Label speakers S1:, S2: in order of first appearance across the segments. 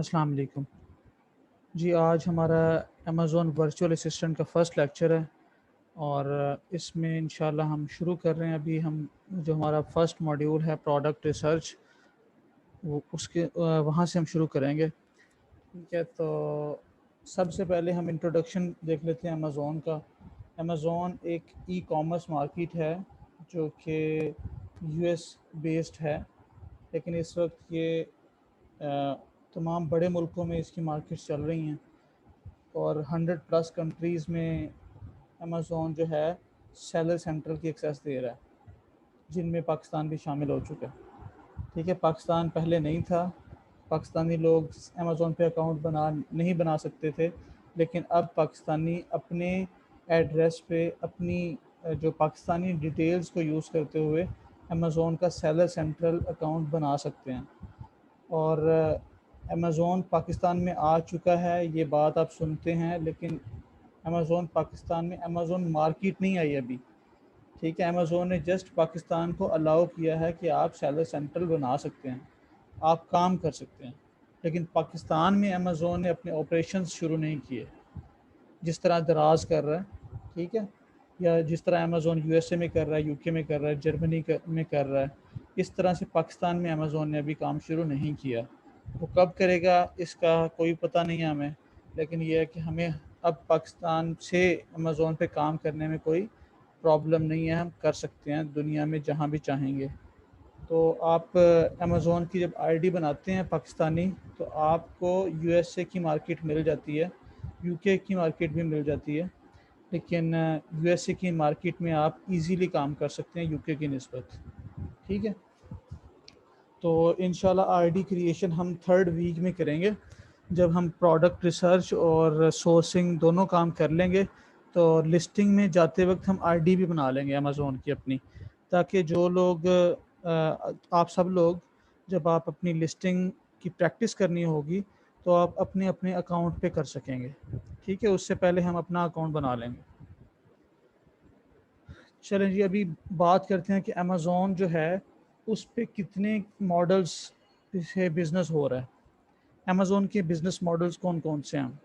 S1: अस्सलाम वालेकुम जी। आज हमारा अमेज़ॉन वर्चुअल असिस्टेंट का फ़र्स्ट लेक्चर है और इसमें इंशाल्लाह हम शुरू कर रहे हैं। अभी हम जो हमारा फ़र्स्ट मॉड्यूल है प्रोडक्ट रिसर्च, वो उसके वहाँ से हम शुरू करेंगे। ठीक है, तो सबसे पहले हम इंट्रोडक्शन देख लेते हैं अमेज़ॉन का। अमेज़ॉन एक ई-कॉमर्स मार्केट है जो कि यूएस बेस्ड है, लेकिन इस वक्त ये तमाम बड़े मुल्कों में इसकी मार्केट्स चल रही हैं और 100 प्लस कंट्रीज़ में अमेज़ॉन जो है सेलर सेंटर की एक्सेस दे रहा है, जिनमें पाकिस्तान भी शामिल हो चुका है। ठीक है, पाकिस्तान पहले नहीं था, पाकिस्तानी लोग अमेज़ॉन पे अकाउंट नहीं बना सकते थे, लेकिन अब पाकिस्तानी अपने एड्रेस पे अपनी जो पाकिस्तानी डिटेल्स को यूज़ करते हुए अमेज़ॉन का सेलर सेंट्रल अकाउंट बना सकते हैं। और अमेज़ॉन पाकिस्तान में आ चुका है, ये बात आप सुनते हैं, लेकिन अमेज़ॉन पाकिस्तान में अमेज़ॉन मार्केट नहीं आई अभी। ठीक है, अमेज़ॉन ने जस्ट पाकिस्तान को अलाउ किया है कि आप सेलर सेंट्रल बना सकते हैं, आप काम कर सकते हैं, लेकिन पाकिस्तान में अमेज़ॉन ने अपने ऑपरेशंस शुरू नहीं किए। जिस तरह दराज कर रहा है, ठीक है, या जिस तरह अमेज़ॉन यूएसए में कर रहा है, यूके में कर रहा है, जर्मनी में कर रहा है, इस तरह से पाकिस्तान में अमेज़ॉन ने अभी काम शुरू नहीं किया। वो कब करेगा इसका कोई पता नहीं है हमें, लेकिन ये है कि हमें अब पाकिस्तान से अमेज़ॉन पे काम करने में कोई प्रॉब्लम नहीं है, हम कर सकते हैं दुनिया में जहाँ भी चाहेंगे। तो आप अमेज़ॉन की जब आईडी बनाते हैं पाकिस्तानी, तो आपको यूएसए की मार्केट मिल जाती है, यूके की मार्केट भी मिल जाती है, लेकिन यूएसए की मार्केट में आप इजीली काम कर सकते हैं यूके की निस्बत। ठीक है, तो इंशाल्लाह आईडी क्रिएशन हम 3rd वीक में करेंगे। जब हम प्रोडक्ट रिसर्च और सोर्सिंग दोनों काम कर लेंगे, तो लिस्टिंग में जाते वक्त हम आईडी भी बना लेंगे अमेज़ॉन की अपनी, ताकि जो लोग आप सब लोग जब आप अपनी लिस्टिंग की प्रैक्टिस करनी होगी, तो आप अपने अपने अकाउंट पे कर सकेंगे। ठीक है, उससे पहले हम अपना अकाउंट बना लेंगे। चलें जी, अभी बात करते हैं कि अमेज़ॉन जो है उस पे कितने मॉडल्स से बिज़नेस हो रहा है। अमेज़ॉन के बिज़नेस मॉडल्स कौन कौन से हैं?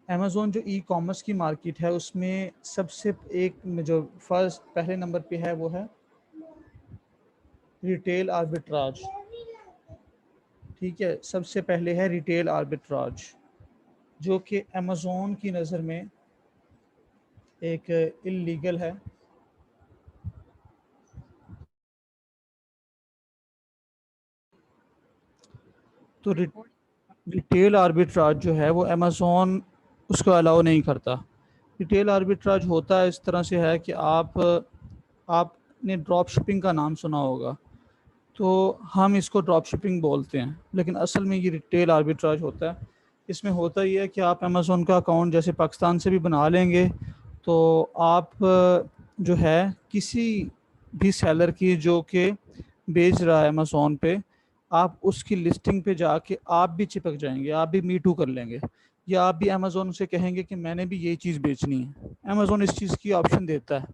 S1: अमेज़ॉन जो ई कॉमर्स की मार्केट है, उसमें सबसे एक जो फर्स्ट पहले नंबर पे है वो है रिटेल आर्बिट्राज। ठीक है, सबसे पहले है रिटेल आर्बिट्राज, जो कि अमेज़ॉन की नज़र में एक इल्लीगल है। तो रिटेल आर्बिट्राज जो है वो अमेज़ॉन उसको अलाउ नहीं करता। रिटेल आर्बिट्राज होता है इस तरह से है कि आपने ड्रॉप शिपिंग का नाम सुना होगा, तो हम इसको ड्रॉप शिपिंग बोलते हैं, लेकिन असल में ये रिटेल आर्बिट्राज होता है। इसमें होता ही है कि आप अमेज़ॉन का अकाउंट जैसे पाकिस्तान से भी बना लेंगे, तो आप जो है किसी भी सेलर की जो कि बेच रहा है अमेज़ॉन पे, आप उसकी लिस्टिंग पे जाके आप भी चिपक जाएंगे, आप भी मी टू कर लेंगे, या आप भी अमेज़ॉन से कहेंगे कि मैंने भी यही चीज़ बेचनी है। अमेज़ॉन इस चीज़ की ऑप्शन देता है,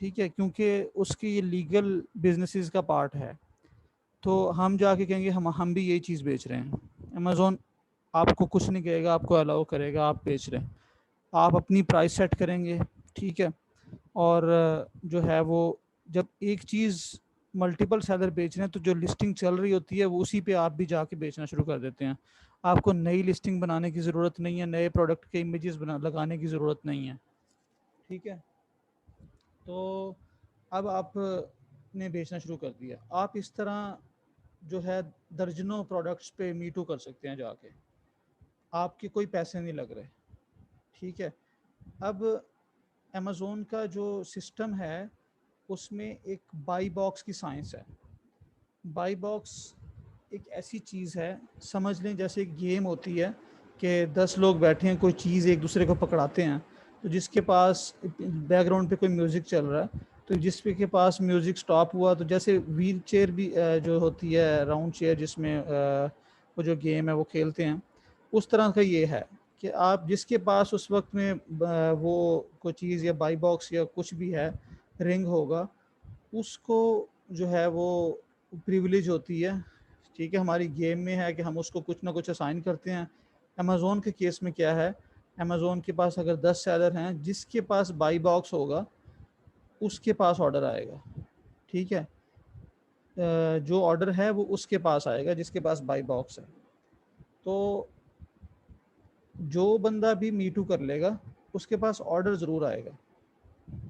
S1: ठीक है, क्योंकि उसकी ये लीगल बिजनेसेस का पार्ट है। तो हम जाके कहेंगे हम भी यही चीज़ बेच रहे हैं, अमेज़ॉन आपको कुछ नहीं कहेगा, आपको अलाउ करेगा, आप बेच रहे हैं, आप अपनी प्राइस सेट करेंगे। ठीक है, और जो है वो जब एक चीज़ मल्टीपल सेलर बेच रहे हैं, तो जो लिस्टिंग चल रही होती है वो उसी पे आप भी जाके बेचना शुरू कर देते हैं। आपको नई लिस्टिंग बनाने की ज़रूरत नहीं है, नए प्रोडक्ट के इमेजेस बना लगाने की ज़रूरत नहीं है। ठीक है, तो अब आपने बेचना शुरू कर दिया, आप इस तरह जो है दर्जनों प्रोडक्ट्स पे मीटू कर सकते हैं जाके, आपके कोई पैसे नहीं लग रहे। ठीक है, अब अमेज़ोन का जो सिस्टम है उसमें एक बाई बॉक्स की साइंस है। बाई बॉक्स एक ऐसी चीज़ है, समझ लें जैसे एक गेम होती है कि 10 लोग बैठे हैं, कोई चीज़ एक दूसरे को पकड़ाते हैं, तो जिसके पास बैकग्राउंड पे कोई म्यूज़िक चल रहा है, तो जिसपे के पास म्यूज़िक स्टॉप हुआ, तो जैसे व्हील चेयर भी जो होती है राउंड चेयर, जिसमें वो जो गेम है वो खेलते हैं, उस तरह का ये है कि आप जिसके पास उस वक्त में वो कोई चीज़ या बाई बॉक्स या कुछ भी है, रिंग होगा, उसको जो है वो प्रिविलेज होती है ठीक है, हमारी गेम में है कि हम उसको कुछ ना कुछ असाइन करते हैं। अमेज़ोन के केस में क्या है, अमेज़ोन के पास अगर 10 सेलर हैं, जिसके पास बाई बॉक्स होगा उसके पास ऑर्डर आएगा। ठीक है, जो ऑर्डर है वो उसके पास आएगा जिसके पास बाई बॉक्स है। तो जो बंदा भी मीटू कर लेगा उसके पास ऑर्डर ज़रूर आएगा।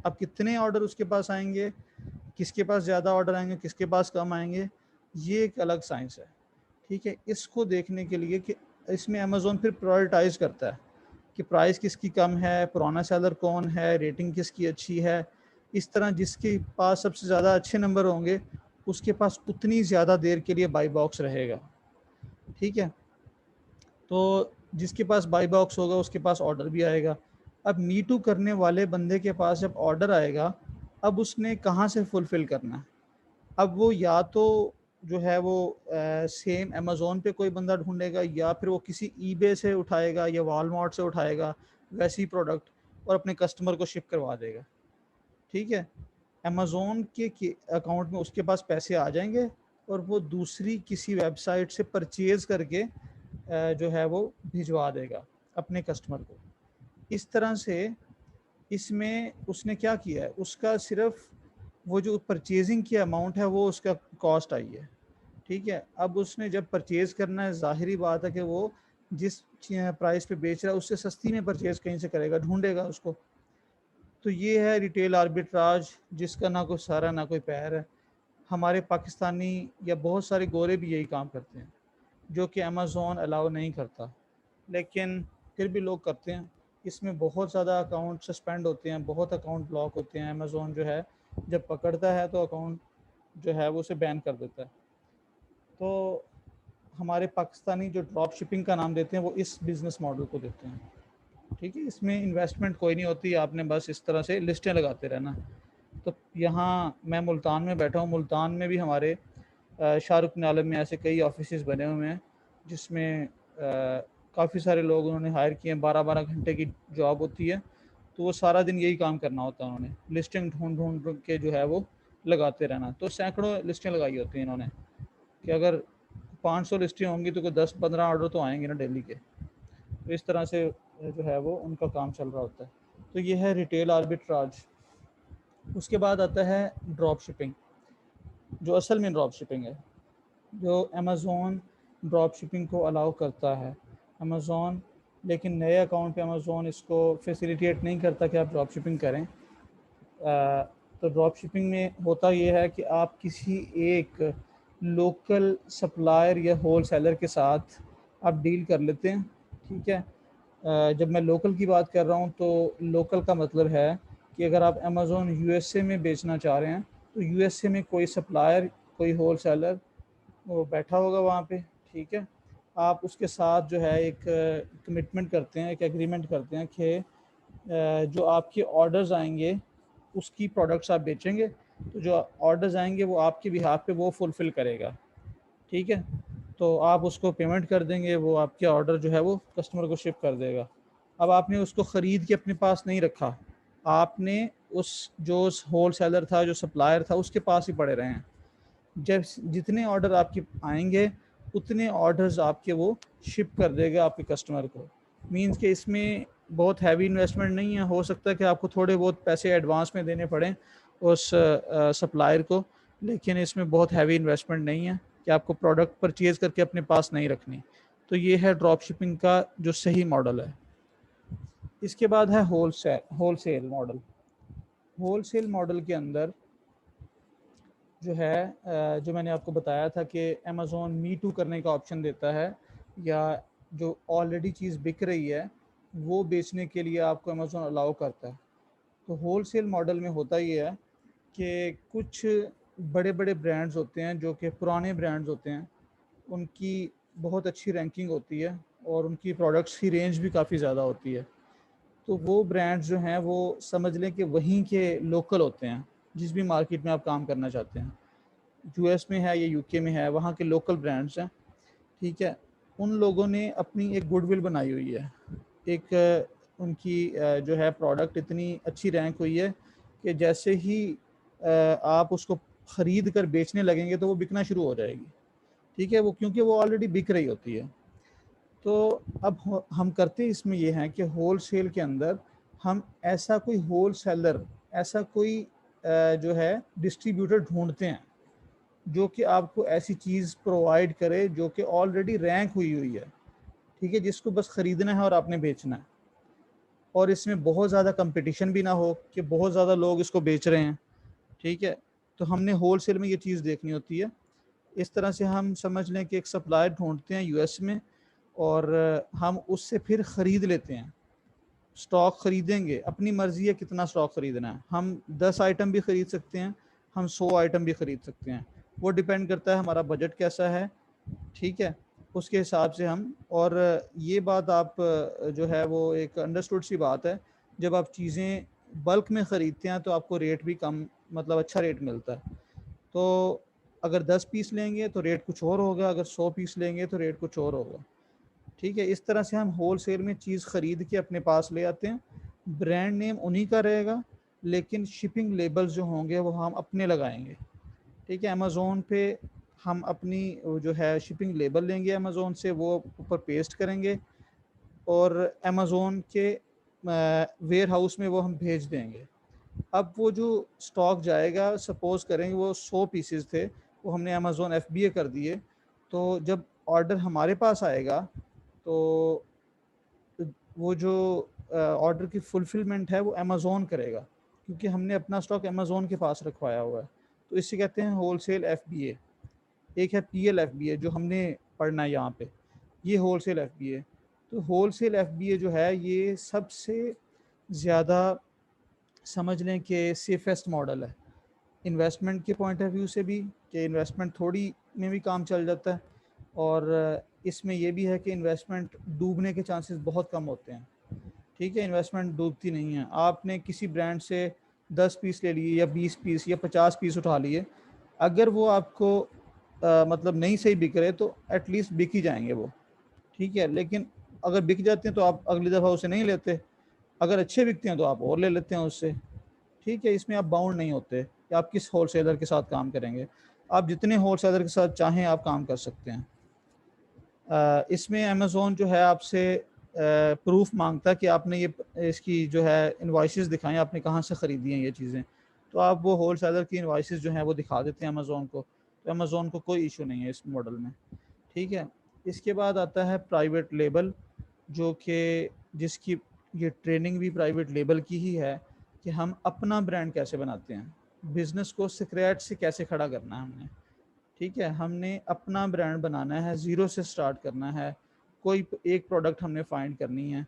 S1: अब कितने ऑर्डर उसके पास आएंगे, किसके पास ज़्यादा ऑर्डर आएंगे, किसके पास कम आएंगे, ये एक अलग साइंस है। ठीक है, इसको देखने के लिए कि इसमें अमेज़ोन फिर प्रायोरिटाइज करता है कि प्राइस किसकी कम है, पुराना सेलर कौन है, रेटिंग किसकी अच्छी है। इस तरह जिसके पास सबसे ज़्यादा अच्छे नंबर होंगे उसके पास उतनी ज़्यादा देर के लिए बाई बॉक्स रहेगा। ठीक है, तो जिसके पास बाई बॉक्स होगा उसके पास ऑर्डर भी आएगा। अब मीटू करने वाले बंदे के पास जब ऑर्डर आएगा, अब उसने कहाँ से फुलफ़िल करना है। अब वो या तो जो है वो सेम अमेज़ोन पे कोई बंदा ढूँढेगा, या फिर वो किसी ईबे से उठाएगा या वॉलमार्ट से उठाएगा वैसी प्रोडक्ट और अपने कस्टमर को शिप करवा देगा। ठीक है, अमेज़ोन के अकाउंट में उसके पास पैसे आ जाएंगे और वो दूसरी किसी वेबसाइट से परचेज़ करके जो है वो भिजवा देगा अपने कस्टमर को। इस तरह से इसमें उसने क्या किया है, उसका सिर्फ वो जो परचेजिंग की अमाउंट है वो उसका कॉस्ट आई है। ठीक है, अब उसने जब परचेज करना है, जाहिरी बात है कि वो जिस प्राइस पे बेच रहा है उससे सस्ती में परचेज कहीं से करेगा, ढूंढेगा उसको। तो ये है रिटेल आर्बिट्राज, जिसका ना कोई सारा ना कोई पैर है। हमारे पाकिस्तानी या बहुत सारे गोरे भी यही काम करते हैं, जो कि अमेज़ोन अलाउ नहीं करता, लेकिन फिर भी लोग करते हैं। इसमें बहुत ज़्यादा अकाउंट सस्पेंड होते हैं, बहुत अकाउंट ब्लॉक होते हैं। अमेज़ोन जो है जब पकड़ता है तो अकाउंट जो है वो उसे बैन कर देता है। तो हमारे पाकिस्तानी जो ड्रॉप शिपिंग का नाम देते हैं वो इस बिज़नेस मॉडल को देते हैं। ठीक है, इसमें इन्वेस्टमेंट कोई नहीं होती, आपने बस इस तरह से लिस्टें लगाते रहना। तो यहाँ मैं मुल्तान में बैठा हूँ, मुल्तान में भी हमारे शाहरुख आलम में ऐसे कई ऑफिस बने हुए हैं जिसमें काफ़ी सारे लोग उन्होंने हायर किए हैं। 12-12 घंटे की जॉब होती है, तो वो सारा दिन यही काम करना होता है उन्होंने, लिस्टिंग ढूंढ ढूंढ के जो है वो लगाते रहना। तो सैकड़ों लिस्टें लगाई होती हैं इन्होंने कि अगर 500 लिस्टें होंगी तो कोई 10-15 ऑर्डर तो आएंगे ना डेली के। तो इस तरह से जो है वो उनका काम चल रहा होता है। तो ये है रिटेल आर्बिट्राज। उसके बाद आता है ड्रॉप शिपिंग, जो असल में ड्रॉप शिपिंग है, जो अमेज़ोन ड्रॉप शिपिंग को अलाउ करता है। अमेज़ोन लेकिन नए अकाउंट पे अमेज़ोन इसको फैसिलिटेट नहीं करता कि आप ड्रॉप शिपिंग करें। तो ड्रॉप शिपिंग में होता ये है कि आप किसी एक लोकल सप्लायर या होल सेलर के साथ आप डील कर लेते हैं। ठीक है, जब मैं लोकल की बात कर रहा हूँ तो लोकल का मतलब है कि अगर आप अमेज़ोन यूएसए में बेचना चाह रहे हैं तो यूएसए में कोई सप्लायर, कोई होल सेलर वो बैठा होगा वहाँ पे। ठीक है, आप उसके साथ जो है एक कमिटमेंट करते हैं, एक एग्रीमेंट करते हैं कि जो आपके ऑर्डर्स आएंगे उसकी प्रोडक्ट्स आप बेचेंगे, तो जो ऑर्डर्स आएंगे वो आपके बिहाफ पे वो फुलफ़िल करेगा। ठीक है, तो आप उसको पेमेंट कर देंगे, वो आपके ऑर्डर जो है वो कस्टमर को शिप कर देगा। अब आपने उसको ख़रीद के अपने पास नहीं रखा, आपने उस जो होल सेलर था, जो सप्लायर था, उसके पास ही पड़े रहे हैं। जब जितने ऑर्डर आपके आएंगे उतने ऑर्डर्स आपके वो शिप कर देगा आपके कस्टमर को। मींस कि इसमें बहुत हैवी इन्वेस्टमेंट नहीं है। हो सकता है कि आपको थोड़े बहुत पैसे एडवांस में देने पड़ें उस सप्लायर को, लेकिन इसमें बहुत हैवी इन्वेस्टमेंट नहीं है कि आपको प्रोडक्ट परचेज़ करके अपने पास नहीं रखनी। तो ये है ड्रॉप शिपिंग का जो सही मॉडल है। इसके बाद है होलसेल मॉडल। होलसेल मॉडल के अंदर जो है जो मैंने आपको बताया था कि अमेज़ोन मी टू करने का ऑप्शन देता है, या जो ऑलरेडी चीज़ बिक रही है वो बेचने के लिए आपको अमेज़ोन अलाउ करता है। तो होलसेल मॉडल में होता ये है कि कुछ बड़े बड़े ब्रांड्स होते हैं जो कि पुराने ब्रांड्स होते हैं, उनकी बहुत अच्छी रैंकिंग होती है और उनकी प्रोडक्ट्स की रेंज भी काफ़ी ज़्यादा होती है। तो वो ब्रांड्स जो हैं वो समझ लें कि वहीं के लोकल होते हैं, जिस भी मार्केट में आप काम करना चाहते हैं, यूएस में है या यूके में है, वहाँ के लोकल ब्रांड्स हैं। ठीक है, उन लोगों ने अपनी एक गुडविल बनाई हुई है। एक उनकी जो है प्रोडक्ट इतनी अच्छी रैंक हुई है कि जैसे ही आप उसको ख़रीद कर बेचने लगेंगे तो वो बिकना शुरू हो जाएगी। ठीक है, वो क्योंकि वो ऑलरेडी बिक रही होती है। तो अब हम करते इसमें ये हैं कि होल सेल के अंदर हम ऐसा कोई होल सेलर, ऐसा कोई जो है डिस्ट्रीब्यूटर ढूंढते हैं जो कि आपको ऐसी चीज़ प्रोवाइड करे जो कि ऑलरेडी रैंक हुई हुई है, ठीक है, जिसको बस ख़रीदना है और आपने बेचना है, और इसमें बहुत ज़्यादा कंपटीशन भी ना हो कि बहुत ज़्यादा लोग इसको बेच रहे हैं। ठीक है, तो हमने होल सेल में ये चीज़ देखनी होती है। इस तरह से हम समझ लें कि एक सप्लायर ढूंढते हैं यूएस में, और हम उससे फिर ख़रीद लेते हैं, स्टॉक ख़रीदेंगे, अपनी मर्ज़ी है कितना स्टॉक ख़रीदना है। हम 10 आइटम भी ख़रीद सकते हैं, हम 100 आइटम भी ख़रीद सकते हैं, वो डिपेंड करता है हमारा बजट कैसा है। ठीक है, उसके हिसाब से हम, और ये बात आप जो है वो एक अंडरस्टूड सी बात है, जब आप चीज़ें बल्क में ख़रीदते हैं तो आपको रेट भी कम, मतलब अच्छा रेट मिलता है। तो अगर 10 पीस लेंगे तो रेट कुछ और होगा, अगर 100 पीस लेंगे तो रेट कुछ और होगा। ठीक है, इस तरह से हम होल सेल में चीज़ ख़रीद के अपने पास ले आते हैं। ब्रांड नेम उन्हीं का रहेगा, लेकिन शिपिंग लेबल्स जो होंगे वो हम अपने लगाएंगे। ठीक है, अमेज़ोन पे हम अपनी जो है शिपिंग लेबल लेंगे अमेज़ोन से, वो ऊपर पेस्ट करेंगे और अमेज़ोन के वेयर हाउस में वो हम भेज देंगे। अब वो जो स्टॉक जाएगा, सपोज़ करेंगे वो 100 पीसेस थे, वो हमने अमेज़ोन एफबीए कर दिए, तो जब ऑर्डर हमारे पास आएगा तो वो जो ऑर्डर की फुलफिलमेंट है वो अमेज़ोन करेगा, क्योंकि हमने अपना स्टॉक अमेज़ोन के पास रखवाया हुआ है। तो इसे कहते हैं होलसेल एफबीए। एक है पीएल एफबीए जो हमने पढ़ना है यहाँ पे, ये होलसेल एफबीए। तो होलसेल एफबीए जो है ये सबसे ज़्यादा समझ लें कि सेफेस्ट मॉडल है इन्वेस्टमेंट के पॉइंट ऑफ व्यू से भी, कि इन्वेस्टमेंट थोड़ी में भी काम चल जाता है, और इसमें यह भी है कि इन्वेस्टमेंट डूबने के चांसेस बहुत कम होते हैं। ठीक है, इन्वेस्टमेंट डूबती नहीं है। आपने किसी ब्रांड से 10 पीस ले लिए या 20 पीस या 50 पीस उठा लिए, अगर वो आपको मतलब नहीं सही बिक रहे तो एटलीस्ट बिक ही जाएंगे वो। ठीक है, लेकिन अगर बिक जाते हैं तो आप अगली दफ़ा उसे नहीं लेते, अगर अच्छे बिकते हैं तो आप और ले लेते हैं उससे। ठीक है, इसमें आप बाउंड नहीं होते कि आप किस होल सेलर के साथ काम करेंगे, आप जितने होल सेलर के साथ चाहें आप काम कर सकते हैं। इसमें अमेज़ोन जो है आपसे प्रूफ मांगता है कि आपने ये इसकी जो है इनवॉइसेस दिखाएं, आपने कहाँ से ख़रीदी हैं ये चीज़ें, तो आप वो होल सेलर की इनवॉइसेस जो हैं वो दिखा देते हैं अमेज़ोन को, तो अमेज़ोन को कोई इशू नहीं है इस मॉडल में। ठीक है, इसके बाद आता है प्राइवेट लेबल, जो कि जिसकी ये ट्रेनिंग भी प्राइवेट लेबल की ही है, कि हम अपना ब्रांड कैसे बनाते हैं, बिज़नेस को स्क्रैच से कैसे खड़ा करना है हमने। ठीक है, हमने अपना ब्रांड बनाना है, ज़ीरो से स्टार्ट करना है, कोई एक प्रोडक्ट हमने फाइंड करनी है।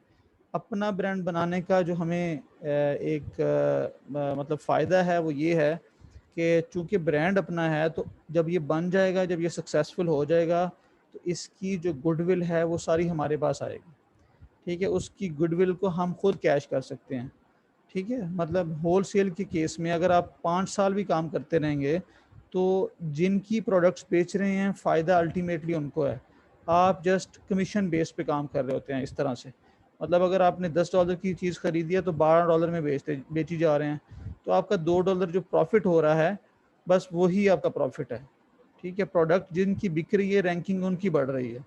S1: अपना ब्रांड बनाने का जो हमें एक मतलब फ़ायदा है वो ये है कि चूँकि ब्रांड अपना है, तो जब ये बन जाएगा, जब ये सक्सेसफुल हो जाएगा, तो इसकी जो गुडविल है वो सारी हमारे पास आएगी। ठीक है, उसकी गुडविल को हम खुद कैश कर सकते हैं। ठीक है, मतलब होल सेल के केस में अगर आप 5 साल भी काम करते रहेंगे, तो जिनकी प्रोडक्ट्स बेच रहे हैं फ़ायदा अल्टीमेटली उनको है, आप जस्ट कमीशन बेस पे काम कर रहे होते हैं। इस तरह से मतलब अगर आपने $10 की चीज़ ख़रीदी है तो $12 में बेची जा रहे हैं, तो आपका $2 जो प्रॉफिट हो रहा है, बस वही आपका प्रॉफिट है। ठीक है, प्रोडक्ट जिनकी बिक रही है, रैंकिंग उनकी बढ़ रही है,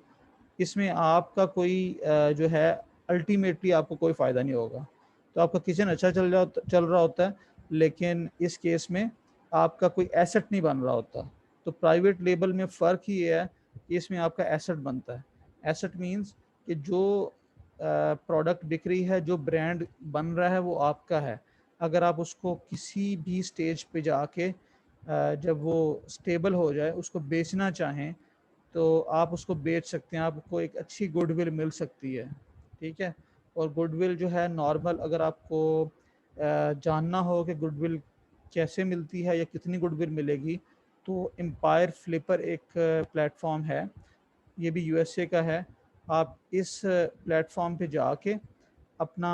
S1: इसमें आपका कोई जो है अल्टीमेटली आपको कोई फ़ायदा नहीं होगा। तो आपका किचन अच्छा चल रहा होता है, लेकिन इस केस में आपका कोई एसेट नहीं बन रहा होता। तो प्राइवेट लेबल में फ़र्क ही ये है कि इसमें आपका एसेट बनता है। एसेट मीन्स कि जो प्रोडक्ट बिक रही है, जो ब्रांड बन रहा है वो आपका है। अगर आप उसको किसी भी स्टेज पे जाके जब वो स्टेबल हो जाए उसको बेचना चाहें, तो आप उसको बेच सकते हैं, आपको एक अच्छी गुडविल मिल सकती है। ठीक है, और गुडविल जो है नॉर्मल, अगर आपको जानना हो कि गुडविल कैसे मिलती है या कितनी गुडविल मिलेगी, तो एम्पायर फ्लिपर एक प्लेटफॉर्म है, ये भी यूएसए का है। आप इस प्लेटफॉर्म पे जाके अपना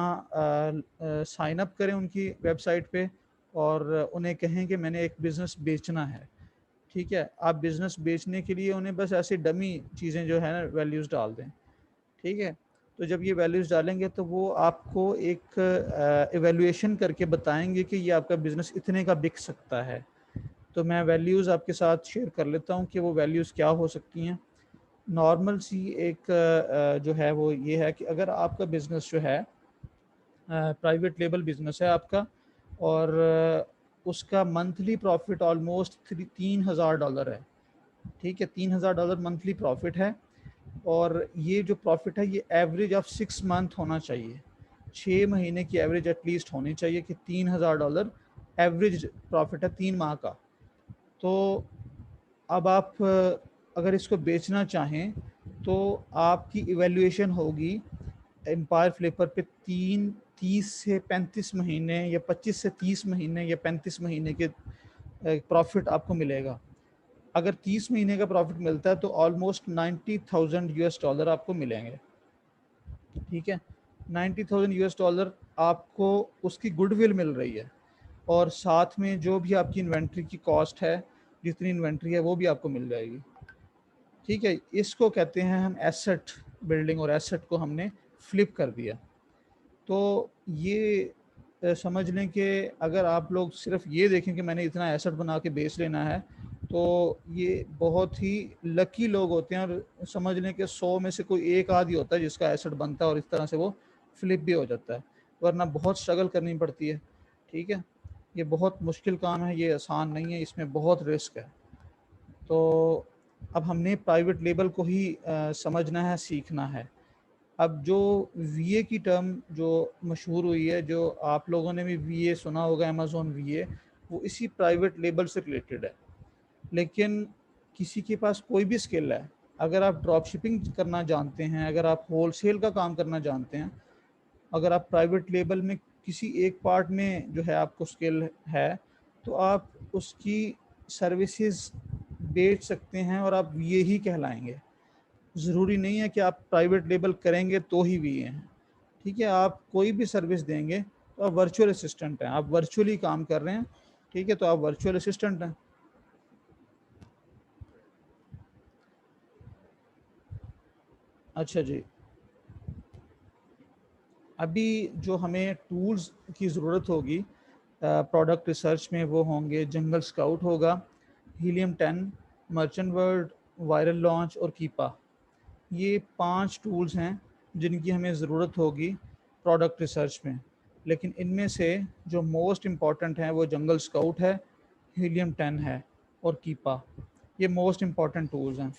S1: साइन अप करें उनकी वेबसाइट पे, और उन्हें कहें कि मैंने एक बिज़नेस बेचना है। ठीक है, आप बिज़नेस बेचने के लिए उन्हें बस ऐसे डमी चीज़ें जो है ना वैल्यूज़ डाल दें। ठीक है, तो जब ये वैल्यूज़ डालेंगे तो वो आपको एक एवेल्यूएशन करके बताएंगे कि ये आपका बिज़नेस इतने का बिक सकता है। तो मैं वैल्यूज़ आपके साथ शेयर कर लेता हूँ कि वो वैल्यूज़ क्या हो सकती हैं। नॉर्मल सी एक जो है वो ये है कि अगर आपका बिज़नेस जो है प्राइवेट लेबल बिज़नेस है आपका, और उसका मंथली प्रॉफिट ऑलमोस्ट 3,000 डॉलर है। ठीक है, $3,000 मंथली प्रॉफिट है। और ये जो प्रॉफिट है ये एवरेज ऑफ 6 मंथ होना चाहिए। 6 महीने की एवरेज एटलीस्ट होनी चाहिए कि $3,000 एवरेज प्रॉफिट है 3 माह का। तो अब आप अगर इसको बेचना चाहें तो आपकी इवैल्यूएशन होगी एम्पायर फ्लिपर पे 30 से 35 महीने या 25 से 30 महीने या 35 महीने के प्रॉफिट आपको मिलेगा। अगर 30 महीने का प्रॉफिट मिलता है तो ऑलमोस्ट 90,000 यूएस डॉलर आपको मिलेंगे। ठीक है, 90,000 यूएस डॉलर आपको उसकी गुडविल मिल रही है, और साथ में जो भी आपकी इन्वेंट्री की कॉस्ट है, जितनी इन्वेंट्री है वो भी आपको मिल जाएगी। ठीक है, इसको कहते हैं हम एसेट बिल्डिंग, और एसेट को हमने फ्लिप कर दिया। तो ये समझ लें कि अगर आप लोग सिर्फ ये देखें कि मैंने इतना एसेट बना के बेच लेना है, तो ये बहुत ही लकी लोग होते हैं, और समझ लें कि 100 में से कोई एक आदि होता है जिसका एसेट बनता है और इस तरह से वो फ्लिप भी हो जाता है, वरना बहुत स्ट्रगल करनी पड़ती है। ठीक है, ये बहुत मुश्किल काम है, ये आसान नहीं है, इसमें बहुत रिस्क है। तो अब हमने प्राइवेट लेबल को ही समझना है, सीखना है। अब जो वीए की टर्म जो मशहूर हुई है, जो आप लोगों ने भी वीए सुना होगा, अमेज़न वीए, वो इसी प्राइवेट लेबल से रिलेटेड है। लेकिन किसी के पास कोई भी स्किल है, अगर आप ड्रॉप शिपिंग करना जानते हैं, अगर आप होलसेल का काम करना जानते हैं, अगर आप प्राइवेट लेबल में किसी एक पार्ट में जो है आपको स्किल है, तो आप उसकी सर्विसेज बेच सकते हैं और आप वीए ही कहलाएंगे। ज़रूरी नहीं है कि आप प्राइवेट लेबल करेंगे तो ही वीए हैं। ठीक है, आप कोई भी सर्विस देंगे तो आप वर्चुअल असिस्टेंट हैं, आप वर्चुअली काम कर रहे हैं। ठीक है, तो आप वर्चुअल असिस्टेंट हैं। अच्छा जी, अभी जो हमें टूल्स की ज़रूरत होगी प्रोडक्ट रिसर्च में, वो होंगे जंगल स्काउट होगा, helium 10, merchant word, viral launch और कीपा। ये 5 टूल्स हैं जिनकी हमें ज़रूरत होगी प्रोडक्ट रिसर्च में। लेकिन इनमें से जो मोस्ट इम्पॉर्टेंट हैं वो जंगल स्काउट है, हीलियम 10 है और कीपा। ये मोस्ट इम्पॉर्टेंट टूल्स हैं।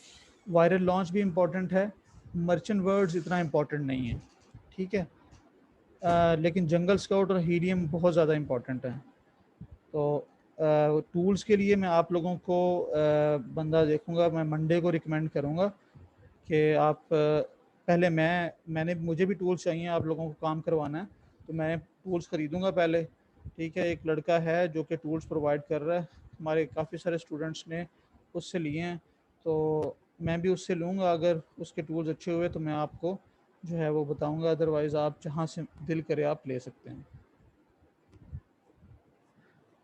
S1: वायरल लॉन्च भी इम्पॉर्टेंट है, मर्चेंट वर्ड्स इतना इम्पॉर्टेंट नहीं है। ठीक है, लेकिन जंगल स्काउट और हीलियम बहुत ज़्यादा इम्पॉर्टेंट हैं। तो टूल्स के लिए मैं आप लोगों को बंदा देखूंगा, मैं मंडे को रिकमेंड करूंगा कि आप पहले मैंने मुझे भी टूल्स चाहिए, आप लोगों को काम करवाना है, तो मैं टूल्स ख़रीदूंगा पहले। ठीक है, एक लड़का है जो कि टूल्स प्रोवाइड कर रहा है, हमारे काफ़ी सारे स्टूडेंट्स ने उससे लिए हैं, तो मैं भी उससे लूँगा। अगर उसके टूल्स अच्छे हुए तो मैं आपको जो है वो बताऊँगा, अदरवाइज़ आप जहाँ से दिल करे आप ले सकते हैं।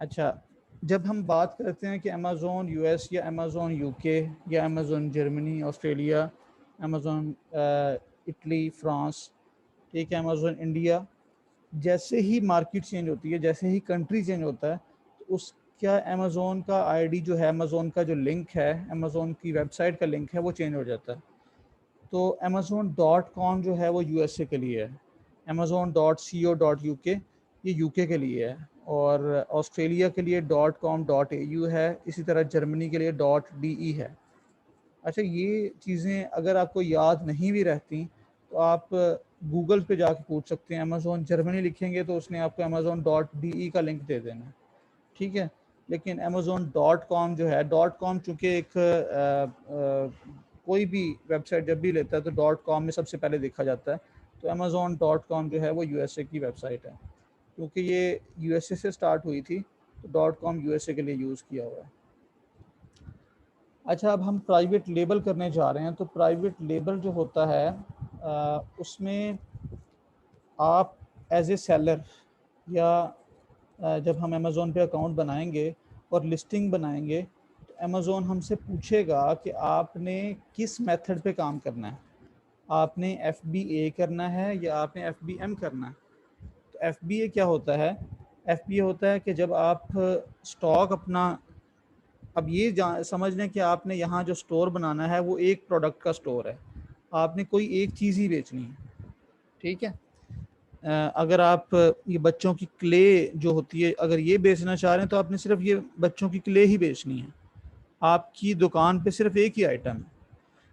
S1: अच्छा, जब हम बात करते हैं कि अमेज़न यूएस या अमेज़न यूके या Amazon Germany, Australia, Amazon Italy, France, ठीक है, अमेज़न इंडिया, जैसे ही मार्केट चेंज होती है, जैसे ही कंट्री चेंज होता है, तो उसका अमेज़न का आईडी जो है, अमेज़न का जो लिंक है, अमेज़न की वेबसाइट का लिंक है, वो चेंज हो जाता है। तो अमेज़न.com जो है वो यूएसए के लिए है, amazon.co.uk ये यूके के लिए है, और ऑस्ट्रेलिया के लिए .com.au है, इसी तरह जर्मनी के लिए .de है। अच्छा, ये चीज़ें अगर आपको याद नहीं भी रहती तो आप गूगल पे जाके पूछ सकते हैं, अमेज़न जर्मनी लिखेंगे तो उसने आपको amazon.de का लिंक दे देना है। ठीक है, लेकिन amazon.com जो है, डॉट कॉम चूँकि एक कोई भी वेबसाइट जब भी लेता है तो .com में सबसे पहले देखा जाता है। तो amazon.com जो है वो यूएसए की वेबसाइट है, क्योंकि ये यूएसए से स्टार्ट हुई थी, तो .com यूएसए के लिए यूज़ किया हुआ है। अच्छा, अब हम प्राइवेट लेबल करने जा रहे हैं। तो प्राइवेट लेबल जो होता है उसमें आप एज ए सेलर, या जब हम अमेज़ोन पे अकाउंट बनाएंगे और लिस्टिंग बनाएंगे, तो अमेज़ोन हमसे पूछेगा कि आपने किस मेथड पे काम करना है, आपने FBA करना है या आपने FBM करना है। तो FBA क्या होता है? FBA होता है कि जब आप स्टॉक अपना अब ये समझ लें कि आपने यहाँ जो स्टोर बनाना है वो एक प्रोडक्ट का स्टोर है, आपने कोई एक चीज़ ही बेचनी है, ठीक है। अगर आप ये बच्चों की क्ले जो होती है अगर ये बेचना चाह रहे हैं तो आपने सिर्फ ये बच्चों की क्ले ही बेचनी है, आपकी दुकान पे सिर्फ एक ही आइटम है,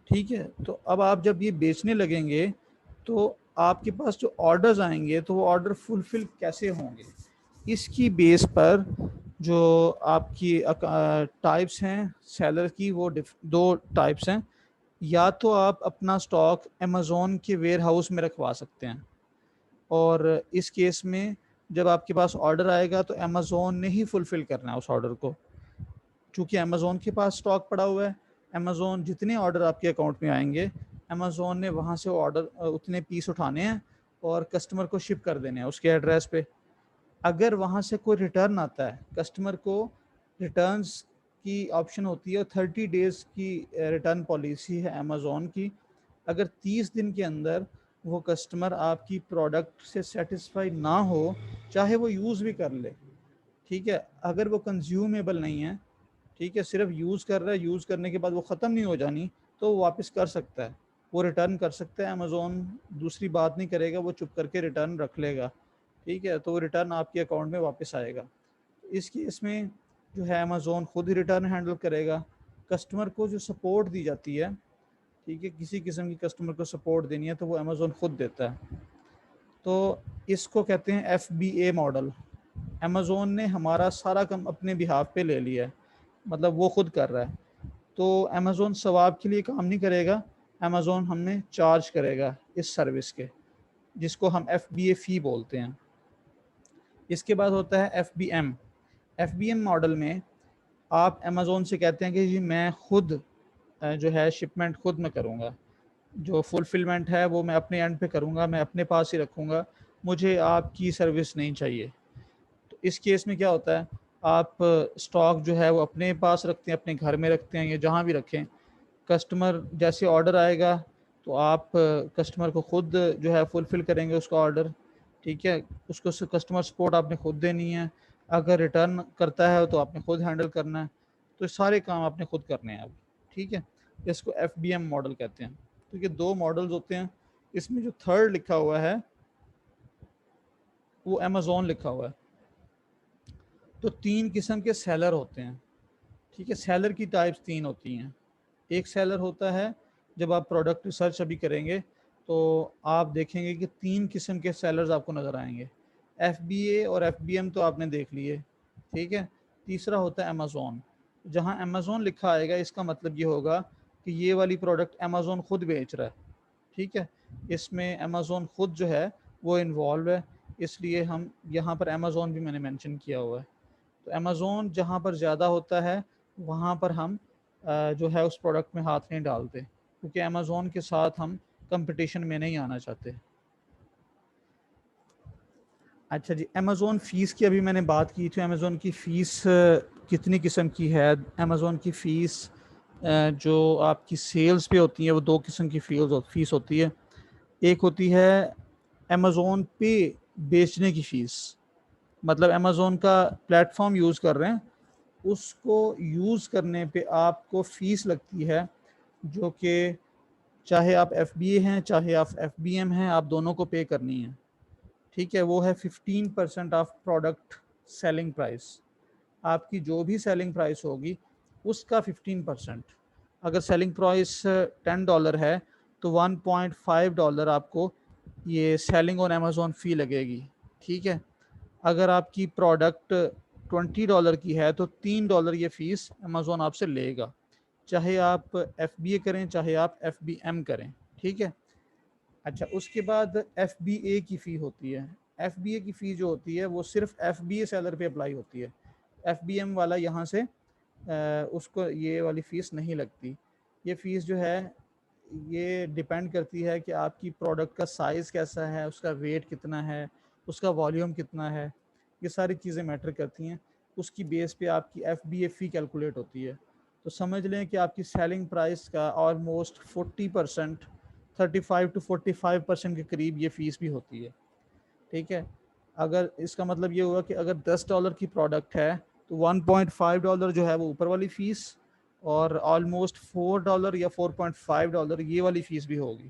S1: ठीक है। तो अब आप जब ये बेचने लगेंगे तो आपके पास जो ऑर्डर्स आएंगे तो वो ऑर्डर फुलफिल कैसे होंगे, इसकी बेस पर जो आपकी टाइप्स हैं सेलर की, वो दो टाइप्स हैं। या तो आप अपना स्टॉक अमेज़ोन के वेयर हाउस में रखवा सकते हैं, और इस केस में जब आपके पास ऑर्डर आएगा तो अमेज़ोन ने ही फुलफ़िल करना है उस ऑर्डर को, क्योंकि अमेज़ोन के पास स्टॉक पड़ा हुआ है। अमेज़ोन जितने ऑर्डर आपके अकाउंट में आएंगे अमेज़ोन ने वहाँ से ऑर्डर उतने पीस उठाने हैं और कस्टमर को शिप कर देने हैं उसके एड्रेस पे। अगर वहाँ से कोई रिटर्न आता है, कस्टमर को रिटर्न्स की ऑप्शन होती है, 30 डेज़ की रिटर्न पॉलिसी है अमेज़ोन की। अगर 30 दिन के अंदर वो कस्टमर आपकी प्रोडक्ट से सेटिस्फाई ना हो, चाहे वो यूज़ भी कर ले, ठीक है, अगर वो कंज्यूमेबल नहीं है, ठीक है, सिर्फ यूज़ कर रहा है, यूज़ करने के बाद वो ख़त्म नहीं हो जानी, तो वो वापस कर सकता है, वो रिटर्न कर सकता है। अमेज़ोन दूसरी बात नहीं करेगा, वो चुप करके रिटर्न रख लेगा, ठीक है, तो वो रिटर्न आपके अकाउंट में वापस आएगा। इस केस में जो है अमेज़ोन खुद ही रिटर्न हैंडल करेगा। कस्टमर को जो सपोर्ट दी जाती है, ठीक है, किसी किस्म की कस्टमर को सपोर्ट देनी है तो वो अमेज़ोन खुद देता है। तो इसको कहते हैं FBA मॉडल। अमेज़ोन ने हमारा सारा काम अपने बिहाफ पे ले लिया है, मतलब वो खुद कर रहा है। तो अमेज़ोन सवाब के लिए काम नहीं करेगा, अमेज़ोन हमें चार्ज करेगा इस सर्विस के, जिसको हम FBA फ़ी बोलते हैं। इसके बाद होता है FBM। FBM मॉडल में आप अमेज़ोन से कहते हैं कि जी मैं खुद जो है शिपमेंट खुद मैं करूँगा, जो फुलफिलमेंट है वो मैं अपने एंड पे करूँगा, मैं अपने पास ही रखूँगा, मुझे आपकी सर्विस नहीं चाहिए। तो इस केस में क्या होता है, आप स्टॉक जो है वो अपने पास रखते हैं, अपने घर में रखते हैं या जहाँ भी रखें, कस्टमर जैसे ऑर्डर आएगा तो आप कस्टमर को खुद जो है फुलफ़िल करेंगे उसका ऑर्डर, ठीक है। उसको कस्टमर सपोर्ट आपने खुद देनी है, अगर रिटर्न करता है तो आपने खुद हैंडल करना है, तो सारे काम आपने खुद करने हैं अब, ठीक है। इसको FBM मॉडल कहते हैं। तो ये दो मॉडल्स होते हैं। इसमें जो थर्ड लिखा हुआ है वो अमेज़ोन लिखा हुआ है। तो तीन किस्म के सेलर होते हैं, ठीक है। सेलर की टाइप्स तीन होती हैं। एक सेलर होता है, जब आप प्रोडक्ट रिसर्च अभी करेंगे तो आप देखेंगे कि तीन किस्म के सेलर्स आपको नज़र आएंगे। FBA और FBM तो आपने देख लिए, ठीक है। तीसरा होता है अमेज़ोन। जहाँ अमेज़ोन लिखा आएगा इसका मतलब ये होगा कि ये वाली प्रोडक्ट अमेज़ोन खुद बेच रहा है, ठीक है। इसमें अमेज़ोन खुद जो है वो इन्वॉल्व है, इसलिए हम यहाँ पर अमेज़ोन भी मैंने मेंशन किया हुआ है। तो अमेज़ोन जहाँ पर ज़्यादा होता है वहाँ पर हम जो है उस प्रोडक्ट में हाथ नहीं डालते, क्योंकि अमेज़ोन के साथ हम कंपटीशन में नहीं आना चाहते। अच्छा जी, अमेज़ोन फ़ीस की अभी मैंने बात की थी। अमेज़ोन की फ़ीस कितनी किस्म की है? अमेज़ोन की फ़ीस जो आपकी सेल्स पे होती है वो दो किस्म की फ़ीस होती है। एक होती है अमेज़ोन पे बेचने की फ़ीस, मतलब अमेज़ोन का प्लेटफॉर्म यूज़ कर रहे हैं, उसको यूज़ करने पे आपको फ़ीस लगती है, जो कि चाहे आप FBA हैं चाहे आप FBM हैं, आप दोनों को पे करनी है, ठीक है। वो है 15% ऑफ प्रोडक्ट सेलिंग प्राइस। आपकी जो भी सेलिंग प्राइस होगी उसका 15%। अगर सेलिंग प्राइस $10 है तो $1.5 आपको ये सेलिंग ऑन अमेज़ोन फ़ी लगेगी, ठीक है। अगर आपकी प्रोडक्ट $20 की है तो $3 ये फ़ीस अमेज़ोन आपसे लेगा, चाहे आप FBA करें चाहे आप FBM करें, ठीक है। अच्छा, उसके बाद FBA की फ़ी होती है। FBA की फ़ी जो होती है वो सिर्फ FBA सेलर पे अप्लाई होती है। FBM वाला यहाँ से उसको ये वाली फ़ीस नहीं लगती। ये फ़ीस जो है ये डिपेंड करती है कि आपकी प्रोडक्ट का साइज़ कैसा है, उसका वेट कितना है, उसका वॉल्यूम कितना है, ये सारी चीज़ें मैटर करती हैं। उसकी बेस पे आपकी FBA फ़ी कैलकुलेट होती है। तो समझ लें कि आपकी सेलिंग प्राइस का ऑलमोस्ट 40%, 35 टू 45% के करीब ये फ़ीस भी होती है, ठीक है। अगर इसका मतलब ये हुआ कि अगर $10 की प्रोडक्ट है तो $1.5 जो है वो ऊपर वाली फ़ीस, और ऑलमोस्ट $4 या $4.5 ये वाली फ़ीस भी होगी।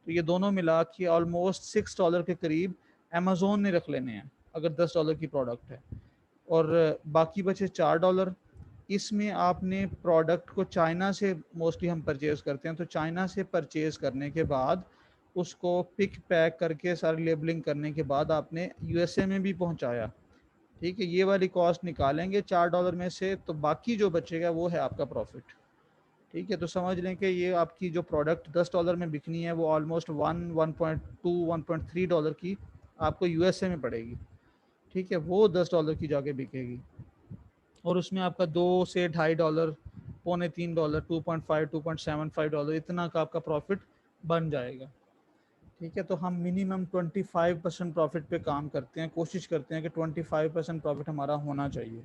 S1: तो ये दोनों मिला के ऑलमोस्ट $6 के करीब अमेज़ोन ने रख लेने हैं अगर $10 की प्रोडक्ट है, और बाकी बचे $4। इसमें आपने प्रोडक्ट को चाइना से मोस्टली हम परचेज़ करते हैं, तो चाइना से परचेज़ करने के बाद उसको पिक पैक करके सारी लेबलिंग करने के बाद आपने यूएसए में भी पहुंचाया। ठीक है, ये वाली कॉस्ट निकालेंगे $4 में से, तो बाकी जो बचेगा वो है आपका प्रॉफिट। ठीक है, तो समझ लें कि ये आपकी जो प्रोडक्ट $10 में बिकनी है वो ऑलमोस्ट 1.2 $1.3 की आपको यूएसए में पड़ेगी। ठीक है, वो $10 की जाके बिकेगी, और उसमें आपका 2 से $2.5, $2.75 $2.75 इतना का आपका प्रॉफिट बन जाएगा। ठीक है, तो हम मिनिमम 25% प्रॉफिट पे काम करते हैं, कोशिश करते हैं कि 25% प्रॉफिट हमारा होना चाहिए।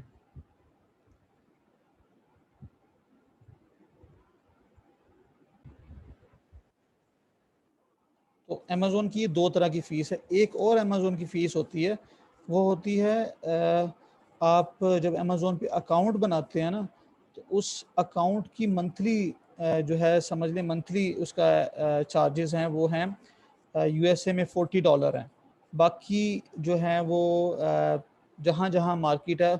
S1: तो अमेज़ोन की दो तरह की फ़ीस है। एक और अमेज़ोन की फ़ीस होती है, वो होती है आप जब अमेज़ोन पे अकाउंट बनाते हैं ना, तो उस अकाउंट की मंथली जो है समझ लें मंथली उसका चार्जेस हैं, वो हैं यूएसए में $40 हैं। बाकी जो हैं वो जहाँ जहाँ मार्केट है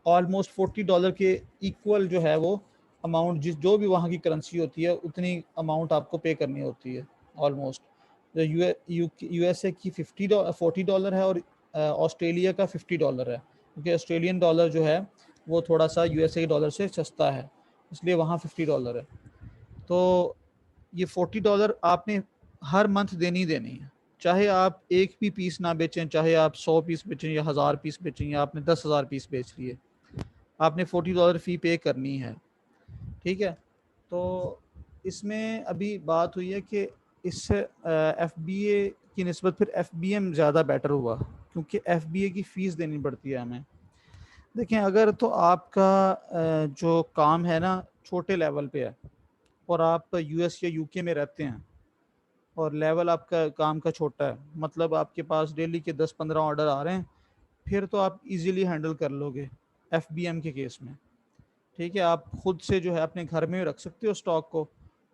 S1: ऑलमोस्ट $40 के इक्वल जो है वो अमाउंट, जिस जो भी वहाँ की करेंसी होती है उतनी अमाउंट आपको पे करनी होती है ऑलमोस्ट। जो यूएसए की $40 है, और ऑस्ट्रेलिया का $50 है, क्योंकि ऑस्ट्रेलियन डॉलर जो है वो थोड़ा सा यूएसए के डॉलर से सस्ता है, इसलिए वहाँ $50 है। तो ये $40 आपने हर मंथ देनी देनी है, चाहे आप एक भी पीस ना बेचें, चाहे आप 100 पीस बेचें या 1000 पीस बेचें, या आपने 10,000 पीस बेच लिए, आपने $40 फ़ी पे करनी है। ठीक है, तो इसमें अभी बात हुई है कि इससे एफ बी ए की नस्बत फिर एफ बी एम ज़्यादा बेटर हुआ, क्योंकि एफ बी ए की फ़ीस देनी पड़ती है हमें। देखें, अगर तो आपका जो काम है ना छोटे लेवल पे है, और आप यूएस या यूके में रहते हैं, और लेवल आपका काम का छोटा है, मतलब आपके पास डेली के 10-15 ऑर्डर आ रहे हैं, फिर तो आप इजीली हैंडल कर लोगे एफबीएम के केस में। ठीक है, आप खुद से जो है अपने घर में रख सकते हो स्टॉक को,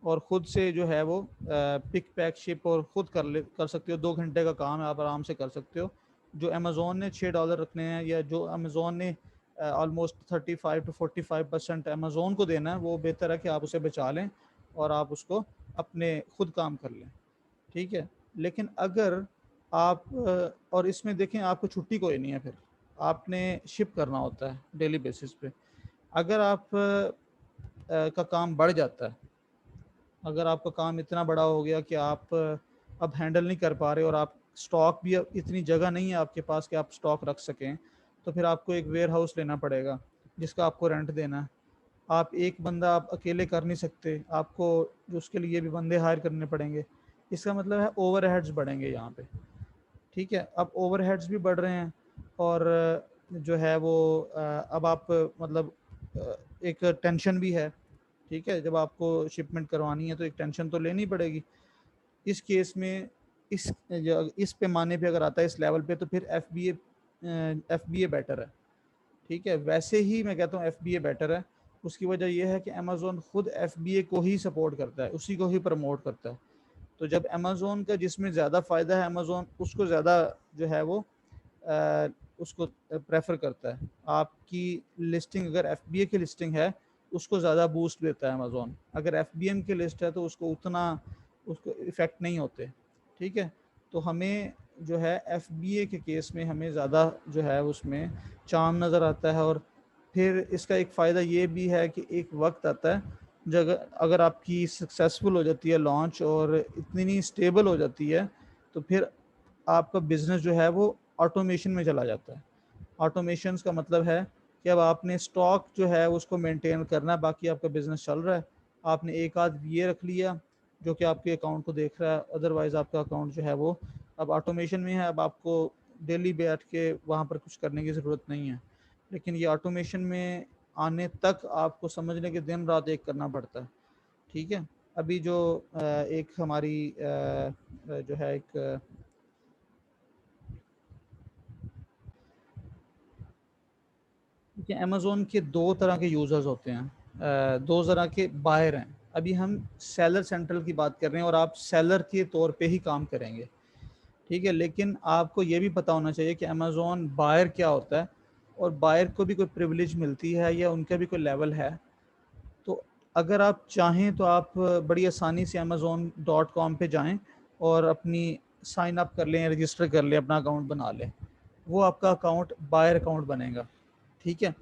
S1: और ख़ुद से जो है वो पिक पैक शिप और ख़ुद कर सकते हो। 2 घंटे का काम है, आप आराम से कर सकते हो। जो अमेज़ोन ने $6 रखने हैं, या जो अमेज़ोन ने ऑलमोस्ट 35 to 45% अमेज़ोन को देना है, वो बेहतर है कि आप उसे बचा लें और आप उसको अपने खुद काम कर लें। ठीक है, लेकिन अगर आप और इसमें देखें आपको छुट्टी कोई नहीं है, फिर आपने शिप करना होता है डेली बेसिस पे। अगर आप का काम बढ़ जाता है, अगर आपका काम इतना बड़ा हो गया कि आप अब हैंडल नहीं कर पा रहे, और आप स्टॉक भी अब इतनी जगह नहीं है आपके पास कि आप स्टॉक रख सकें, तो फिर आपको एक वेयर हाउस लेना पड़ेगा जिसका आपको रेंट देना है। आप एक बंदा आप अकेले कर नहीं सकते, आपको जो उसके लिए भी बंदे हायर करने पड़ेंगे। इसका मतलब है ओवरहेड्स बढ़ेंगे यहाँ पे। ठीक है, अब ओवरहेड्स भी बढ़ रहे हैं, और जो है वो अब आप मतलब एक टेंशन भी है। ठीक है, जब आपको शिपमेंट करवानी है तो एक टेंशन तो लेनी पड़ेगी। इस केस में इस पैमाने पे अगर आता है, इस लेवल पे, तो फिर एफ बी ए बेटर है। ठीक है, वैसे ही मैं कहता हूँ एफ बी ए बेटर है। उसकी वजह यह है कि अमेज़ोन खुद एफ बी ए को ही सपोर्ट करता है, उसी को ही प्रमोट करता है। तो जब अमेज़ोन का जिसमें ज़्यादा फ़ायदा है, अमेज़ोन उसको ज़्यादा जो है वो उसको प्रेफर करता है। आपकी लिस्टिंग अगर एफ बी ए की लिस्टिंग है, उसको ज़्यादा बूस्ट देता है अमेज़ोन। अगर एफ बी एम की लिस्ट है तो उसको उतना उसको इफ़ेक्ट नहीं होते। ठीक है, तो हमें जो है एफ बी ए के केस में हमें ज़्यादा जो है उसमें चांद नज़र आता है। और फिर इसका एक फ़ायदा ये भी है कि एक वक्त आता है जब अगर आपकी सक्सेसफुल हो जाती है लॉन्च, और इतनी स्टेबल हो जाती है, तो फिर आपका बिज़नेस जो है वो ऑटोमेशन में चला जाता है। ऑटोमेशन का मतलब है कि अब आपने स्टॉक जो है उसको मेंटेन करना है, बाकी आपका बिज़नेस चल रहा है। आपने एक आध वीए रख लिया जो कि आपके अकाउंट को देख रहा है, अदरवाइज़ आपका अकाउंट जो है वो अब ऑटोमेशन में है। अब आपको डेली बैठ के वहाँ पर कुछ करने की ज़रूरत नहीं है। लेकिन ये ऑटोमेशन में आने तक आपको समझने के दिन रात एक करना पड़ता है। ठीक है, अभी जो एक हमारी जो है एक देखिए अमेज़ोन के दो तरह के यूज़र्स होते हैं, दो तरह के बायर हैं। अभी हम सेलर सेंट्रल की बात कर रहे हैं और आप सेलर के तौर पे ही काम करेंगे, ठीक है। लेकिन आपको ये भी पता होना चाहिए कि अमेज़ोन बायर क्या होता है और बायर को भी कोई प्रिविलेज मिलती है या उनका भी कोई लेवल है। तो अगर आप चाहें तो आप बड़ी आसानी से amazon.com पे जाएं और अपनी साइन अप कर लें, रजिस्टर कर लें, अपना अकाउंट बना लें। वो आपका अकाउंट बायर अकाउंट बनेगा, ठीक है।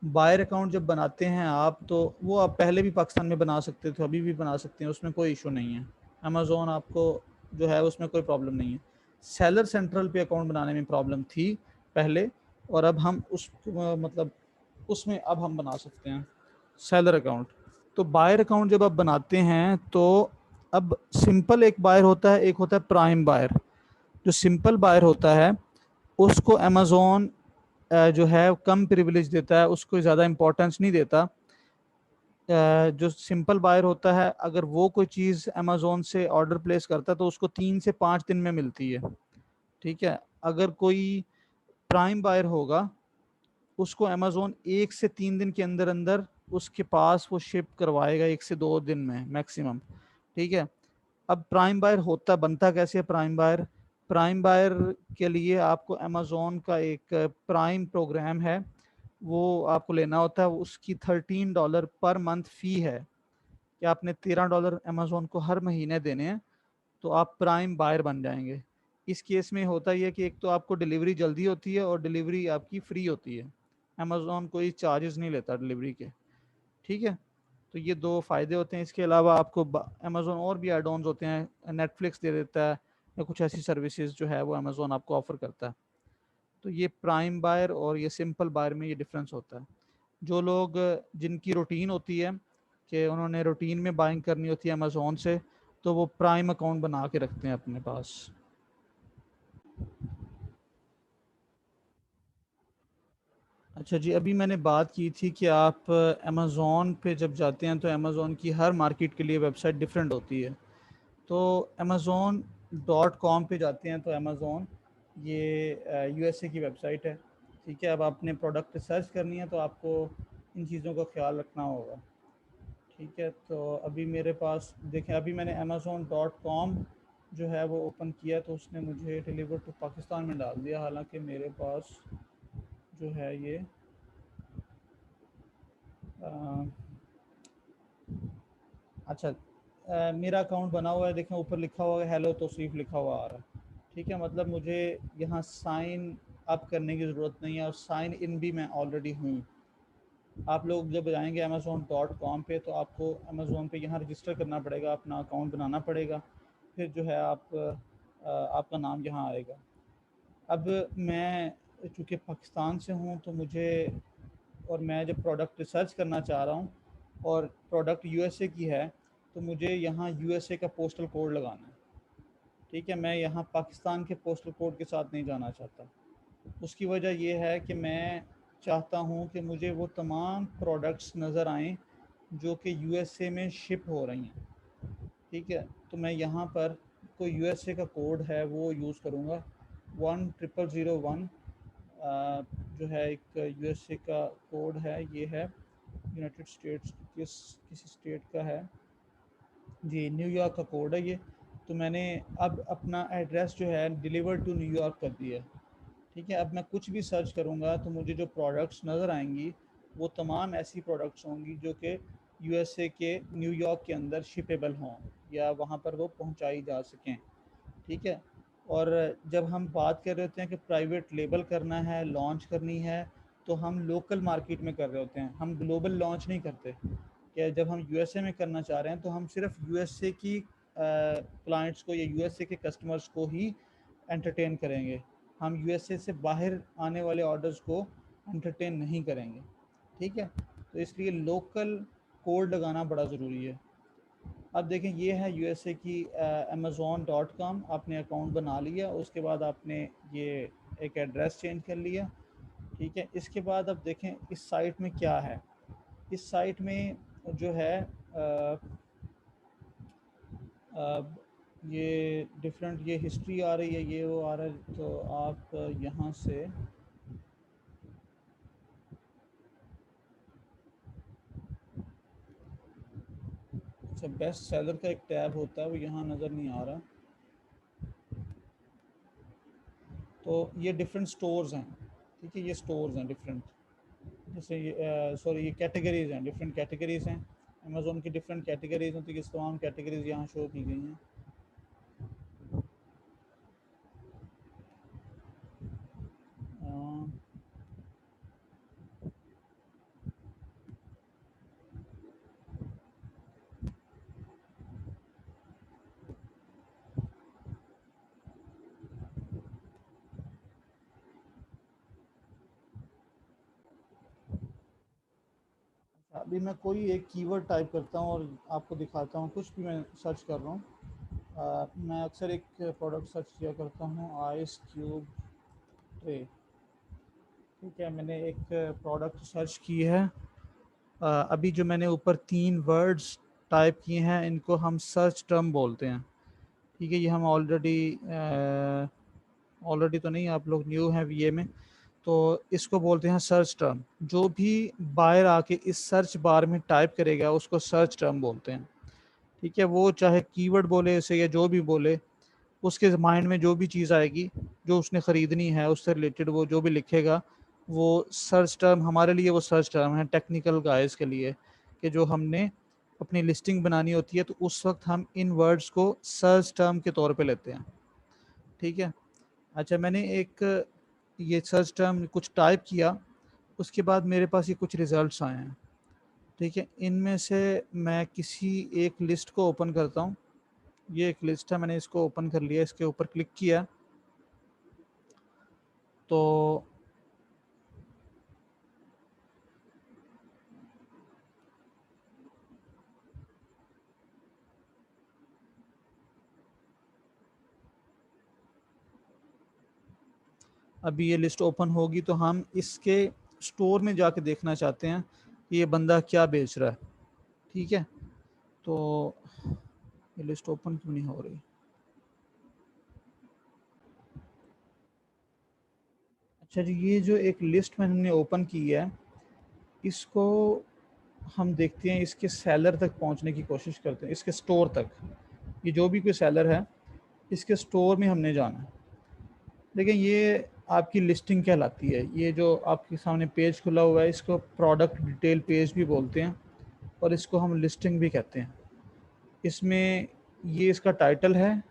S1: बायर अकाउंट जब बनाते हैं आप, तो वो आप पहले भी पाकिस्तान में बना सकते थे, अभी भी बना सकते हैं, उसमें कोई इशू नहीं है। अमेज़ोन आपको जो है उसमें कोई प्रॉब्लम नहीं है। सेलर सेंट्रल पे अकाउंट बनाने में प्रॉब्लम थी पहले, और अब हम उस मतलब उसमें अब हम बना सकते हैं सेलर अकाउंट। तो बायर अकाउंट जब आप बनाते हैं तो अब सिंपल एक बायर होता है, एक होता है प्राइम बायर। जो सिंपल बायर होता है उसको अमेज़ोन जो है कम प्रिविलेज देता है, उसको ज़्यादा इम्पोर्टेंस नहीं देता। जो सिंपल बायर होता है, अगर वो कोई चीज़ अमेज़ोन से ऑर्डर प्लेस करता है तो उसको 3 से 5 दिन में मिलती है, ठीक है। अगर कोई प्राइम बायर होगा, उसको अमेज़ोन 1 से 3 दिन के अंदर अंदर उसके पास वो शिप करवाएगा, 1 से 2 दिन में मैक्सिमम, ठीक है। अब प्राइम बायर होता बनता कैसे है प्राइम बायर? प्राइम बायर के लिए आपको अमेज़ोन का एक प्राइम प्रोग्राम है, वो आपको लेना होता है। उसकी $13 पर मंथ फ़ी है कि आपने $13 अमेज़ोन को हर महीने देने हैं, तो आप प्राइम बायर बन जाएंगे। इस केस में होता ही है कि एक तो आपको डिलीवरी जल्दी होती है और डिलीवरी आपकी फ्री होती है। अमेज़ोन कोई चार्जेस नहीं लेता डिलीवरी के, ठीक है। तो ये दो फ़ायदे होते हैं। इसके अलावा आपको अमेज़ोन और भी एड ऑन्स होते हैं, नेटफ्लिक्स दे देता है या कुछ ऐसी सर्विसेज जो है वो अमेज़ोन आपको ऑफ़र करता है। तो ये प्राइम बायर और ये सिंपल बायर में ये डिफरेंस होता है। जो लोग जिनकी रूटीन होती है कि उन्होंने रूटीन में बाइंग करनी होती है अमेज़ोन से, तो वो प्राइम अकाउंट बना के रखते हैं अपने पास। अच्छा जी, अभी मैंने बात की थी कि आप अमेज़ोन पे जब जाते हैं तो अमेज़ोन की हर मार्केट के लिए वेबसाइट डिफरेंट होती है। तो amazon.com पे जाते हैं तो अमेज़ोन ये यूएसए की वेबसाइट है, ठीक है। अब आपने प्रोडक्ट सर्च करनी है तो आपको इन चीज़ों का ख्याल रखना होगा, ठीक है। तो अभी मेरे पास देखें, अभी मैंने amazon.com जो है वो ओपन किया तो उसने मुझे डिलीवर टू पाकिस्तान में डाल दिया, हालांकि मेरे पास जो है ये अ, अच्छा मेरा अकाउंट बना हुआ है, देखें ऊपर लिखा हुआ है हेलो तौसीफ लिखा हुआ आ रहा है, ठीक है। मतलब मुझे यहाँ साइन अप करने की ज़रूरत नहीं है और साइन इन भी मैं ऑलरेडी हूँ। आप लोग जब जाएंगे amazon.com पे तो आपको अमेज़ोन पे यहाँ रजिस्टर करना पड़ेगा, अपना अकाउंट बनाना पड़ेगा, फिर जो है आपका नाम यहाँ आएगा। अब मैं चूँकि पाकिस्तान से हूँ तो मुझे, और मैं जब प्रोडक्ट रिसर्च करना चाह रहा हूँ और प्रोडक्ट यूएसए की है, तो मुझे यहाँ यूएसए का पोस्टल कोड लगाना है, ठीक है। मैं यहाँ पाकिस्तान के पोस्टल कोड के साथ नहीं जाना चाहता। उसकी वजह ये है कि मैं चाहता हूँ कि मुझे वो तमाम प्रोडक्ट्स नज़र आएँ जो कि यूएसए में शिप हो रही हैं, ठीक है। तो मैं यहाँ पर कोई यूएसए का कोड है वो यूज़ करूँगा, 10001 जो है एक यूएसए का कोड है, ये है यूनाइटेड स्टेट्स किसी स्टेट का है जी, न्यूयॉर्क का कोड है ये। तो मैंने अब अपना एड्रेस जो है डिलीवर टू न्यूयॉर्क कर दिया है, ठीक है। अब मैं कुछ भी सर्च करूँगा तो मुझे जो प्रोडक्ट्स नज़र आएंगी वो तमाम ऐसी प्रोडक्ट्स होंगी जो कि यूएसए के न्यूयॉर्क के अंदर शिपेबल हों या वहाँ पर वो पहुँचाई जा सकें, ठीक है। और जब हम बात कर रहे होते हैं कि प्राइवेट लेबल करना है, लॉन्च करनी है, तो हम लोकल मार्केट में कर रहे होते हैं, हम ग्लोबल लॉन्च नहीं करते। कि जब हम यूएसए में करना चाह रहे हैं तो हम सिर्फ यूएसए की क्लाइंट्स को या यूएसए के कस्टमर्स को ही एंटरटेन करेंगे, हम यूएसए से बाहर आने वाले ऑर्डर्स को एंटरटेन नहीं करेंगे, ठीक है। तो इसलिए लोकल कोड लगाना बड़ा ज़रूरी है। अब देखें ये है यूएसए की amazon.com, आपने अकाउंट बना लिया, उसके बाद आपने ये एक एड्रेस चेंज कर लिया, ठीक है। इसके बाद अब देखें इस साइट में क्या है। इस साइट में जो है ये डिफरेंट ये हिस्ट्री आ रही है, ये वो आ रहा है, तो आप यहाँ से अच्छा, बेस्ट सेलर का एक टैब होता है, वो यहाँ नज़र नहीं आ रहा। तो ये डिफरेंट स्टोर्स हैं, ठीक है, ये स्टोर्स हैं डिफरेंट, जैसे ये सॉरी, ये कैटेगरीज हैं, डिफरेंट कैटेगरीज हैं। अमेज़ोन की डिफरेंट कैटेगरीज होती है, कि तमाम कैटेगरीज यहाँ शो की गई हैं। अ, अभी मैं कोई एक कीवर्ड टाइप करता हूँ और आपको दिखाता हूँ, कुछ भी मैं सर्च कर रहा हूँ। मैं अक्सर एक प्रोडक्ट सर्च किया करता हूँ, आइस क्यूब ट्रे। ठीक है, मैंने एक प्रोडक्ट सर्च की है। अभी जो मैंने ऊपर 3 वर्ड्स टाइप किए हैं, इनको हम सर्च टर्म बोलते हैं। ठीक है, ये हम ऑलरेडी ऑलरेडी तो नहीं, आप लोग न्यू हैं वीए में, तो इसको बोलते हैं सर्च टर्म। जो भी बाहर आके इस सर्च बार में टाइप करेगा उसको सर्च टर्म बोलते हैं। ठीक है, वो चाहे कीवर्ड बोले इसे या जो भी बोले, उसके माइंड में जो भी चीज़ आएगी, जो उसने ख़रीदनी है, उससे रिलेटेड वो जो भी लिखेगा, वो सर्च टर्म हमारे लिए, वो सर्च टर्म है टेक्निकल गाइस के लिए, कि जो हमने अपनी लिस्टिंग बनानी होती है तो उस वक्त हम इन वर्ड्स को सर्च टर्म के तौर पे लेते हैं। ठीक है। अच्छा, मैंने एक ये सर्च टर्म कुछ टाइप किया, उसके बाद मेरे पास ये कुछ रिज़ल्ट्स आए हैं। ठीक है, इनमें से मैं किसी एक लिस्ट को ओपन करता हूँ। ये एक लिस्ट है, मैंने इसको ओपन कर लिया, इसके ऊपर क्लिक किया तो अभी ये लिस्ट ओपन होगी, तो हम इसके स्टोर में जाके देखना चाहते हैं कि ये बंदा क्या बेच रहा है। ठीक है, तो ये लिस्ट ओपन क्यों नहीं हो रही? अच्छा जी, ये जो एक लिस्ट में हमने ओपन की है, इसको हम देखते हैं, इसके सेलर तक पहुंचने की कोशिश करते हैं, इसके स्टोर तक। ये जो भी कोई सेलर है, इसके स्टोर में हमने जाना है। देखिए, ये आपकी लिस्टिंग कहलाती है। ये जो आपके सामने पेज खुला हुआ है, इसको प्रोडक्ट डिटेल पेज भी बोलते हैं, और इसको हम लिस्टिंग भी कहते हैं। इसमें ये इसका टाइटल है।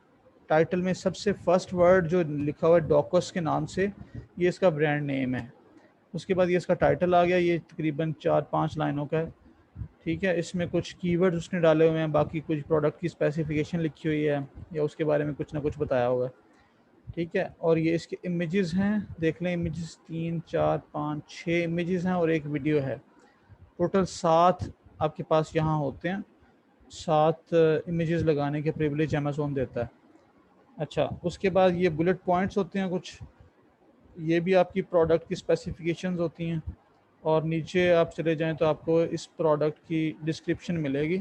S1: टाइटल में सबसे फर्स्ट वर्ड जो लिखा हुआ है डॉकस के नाम से, ये इसका ब्रांड नेम है। उसके बाद ये इसका टाइटल आ गया, ये तकरीबन 4-5 लाइनों का है। ठीक है, इसमें कुछ कीवर्ड्स उसने डाले हुए हैं, बाकी कुछ प्रोडक्ट की स्पेसिफिकेशन लिखी हुई है, या उसके बारे में कुछ ना कुछ बताया हुआ है। ठीक है, और ये इसके इमेजेस हैं, देख लें, इमेजेस 3, 4, 5, 6 इमेजेस हैं और एक वीडियो है। टोटल 7 आपके पास यहाँ होते हैं। 7 इमेजेस लगाने के प्रिविलेज अमेज़ोन देता है। अच्छा, उसके बाद ये बुलेट पॉइंट्स होते हैं कुछ, ये भी आपकी प्रोडक्ट की स्पेसिफिकेशंस होती हैं। और नीचे आप चले जाएं तो आपको इस प्रोडक्ट की डिस्क्रिप्शन मिलेगी।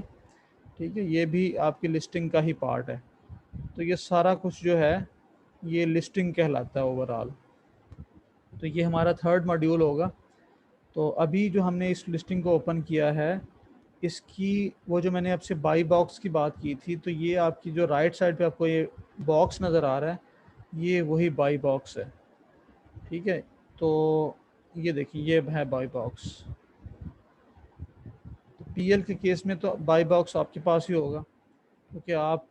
S1: ठीक है, ये भी आपकी लिस्टिंग का ही पार्ट है। तो ये सारा कुछ जो है, ये लिस्टिंग कहलाता है ओवरऑल। तो ये हमारा थर्ड मॉड्यूल होगा। तो अभी जो हमने इस लिस्टिंग को ओपन किया है, इसकी वो जो मैंने आपसे बाई बॉक्स की बात की थी, तो ये आपकी जो राइट साइड पे आपको ये बॉक्स नज़र आ रहा है, ये वही बाई बॉक्स है। ठीक है, तो ये देखिए, ये है बाई बॉक्स। तो पीएल के केस में तो बाई बॉक्स आपके पास ही होगा, क्योंकि आप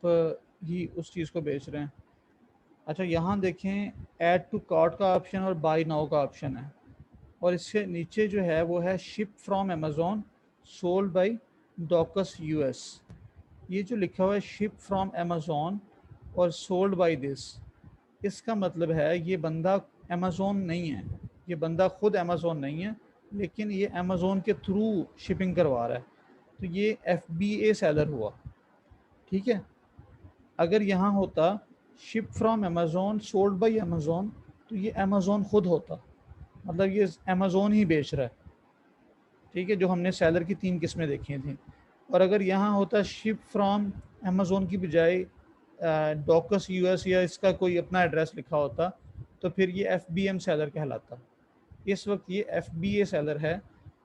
S1: ही उस चीज़ को बेच रहे हैं। अच्छा, यहाँ देखें, ऐड टू कार्ट का ऑप्शन और बाई नाउ का ऑप्शन है, और इससे नीचे जो है वो है ship from Amazon sold by docs US. ये जो लिखा हुआ है शिप फ्रॉम अमेज़ॉन और सोल्ड बाई दिस, इसका मतलब है ये बंदा अमेज़ॉन नहीं है, ये बंदा खुद अमेज़ॉन नहीं है, लेकिन ये अमेज़ॉन के थ्रू शिपिंग करवा रहा है। तो ये FBA सेलर हुआ। ठीक है, अगर यहाँ होता ship from Amazon sold by Amazon, तो ये अमेज़ॉन खुद होता, मतलब ये अमेज़ॉन ही बेच रहा है। ठीक है, जो हमने सेलर की 3 किस्में देखी थी। और अगर यहाँ होता शिप फ्रॉम अमेज़ॉन की बजाय डॉकस यूएस या इसका कोई अपना एड्रेस लिखा होता, तो फिर ये FBM सेलर कहलाता। इस वक्त ये FBA सेलर है।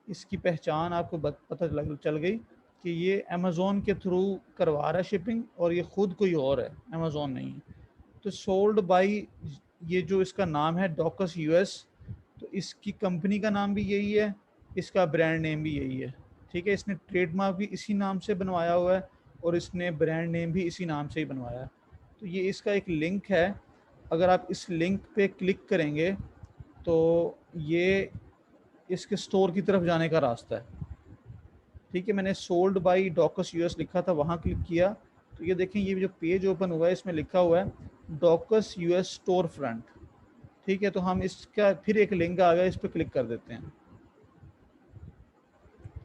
S1: इसकी पहचान आपको पता चल गई। कि ये अमेज़ोन के थ्रू करवा रहा है शिपिंग और ये ख़ुद कोई और है, अमेज़ोन नहीं है। तो सोल्ड बाई, ये जो इसका नाम है डॉकस यूएस, तो इसकी कंपनी का नाम भी यही है, इसका ब्रांड नेम भी यही है। ठीक है, इसने ट्रेडमार्क भी इसी नाम से बनवाया हुआ है और इसने ब्रांड नेम भी इसी नाम से ही बनवाया है। तो ये इसका एक लिंक है, अगर आप इस लिंक पे क्लिक करेंगे तो ये इसके स्टोर की तरफ जाने का रास्ता है। ठीक है, मैंने सोल्ड बाई डॉकस यूएस लिखा था, वहाँ क्लिक किया तो ये देखें, ये जो पेज ओपन हुआ है इसमें लिखा हुआ है डॉकस यूएस स्टोर फ्रंट। ठीक है, तो हम इसका फिर एक लिंक आ गया, इस पर क्लिक कर देते हैं।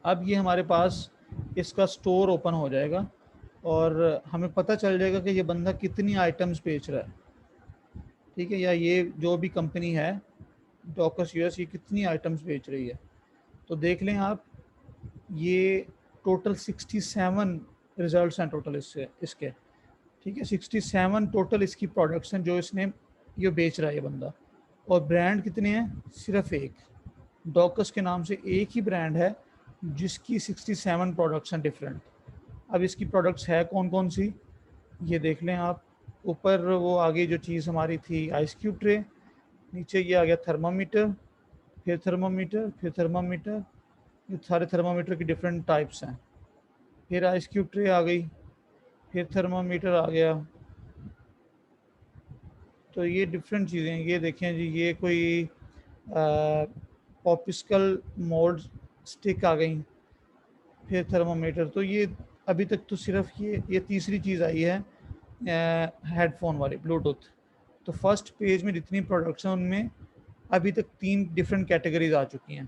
S1: अब ये हमारे पास इसका स्टोर ओपन हो जाएगा और हमें पता चल जाएगा कि ये बंदा कितनी आइटम्स बेच रहा है। ठीक है, या ये जो भी कंपनी है डॉकस यूएस, ये कितनी आइटम्स बेच रही है। तो देख लें आप, ये टोटल 67 रिजल्ट्स हैं टोटल इसके। ठीक है, 67 टोटल इसकी प्रोडक्ट्स हैं जो इसने ये बेच रहा है ये बंदा। और ब्रांड कितने हैं? सिर्फ एक, डॉकस के नाम से एक ही ब्रांड है जिसकी 67 प्रोडक्ट्स हैं डिफरेंट। अब इसकी प्रोडक्ट्स है कौन कौन सी, ये देख लें आप। ऊपर वो आगे जो चीज़ हमारी थी आइस क्यूब ट्रे, नीचे ये आ गया थर्मामीटर, फिर थर्मामीटर, फिर थर्मामीटर, ये सारे थर्मामीटर की डिफरेंट टाइप्स हैं। फिर आइस क्यूब ट्रे आ गई, फिर थर्मामीटर आ गया। तो ये डिफरेंट चीज़ें, ये देखें जी, ये कोई पॉपिस्कल मोल्ड स्टिक आ गई, फिर थर्मामीटर। तो ये अभी तक तो सिर्फ ये तीसरी चीज़ आई है हेडफोन वाली ब्लूटूथ। तो फर्स्ट पेज में जितनी प्रोडक्ट्स हैं उनमें अभी तक 3 डिफरेंट कैटेगरीज आ चुकी हैं।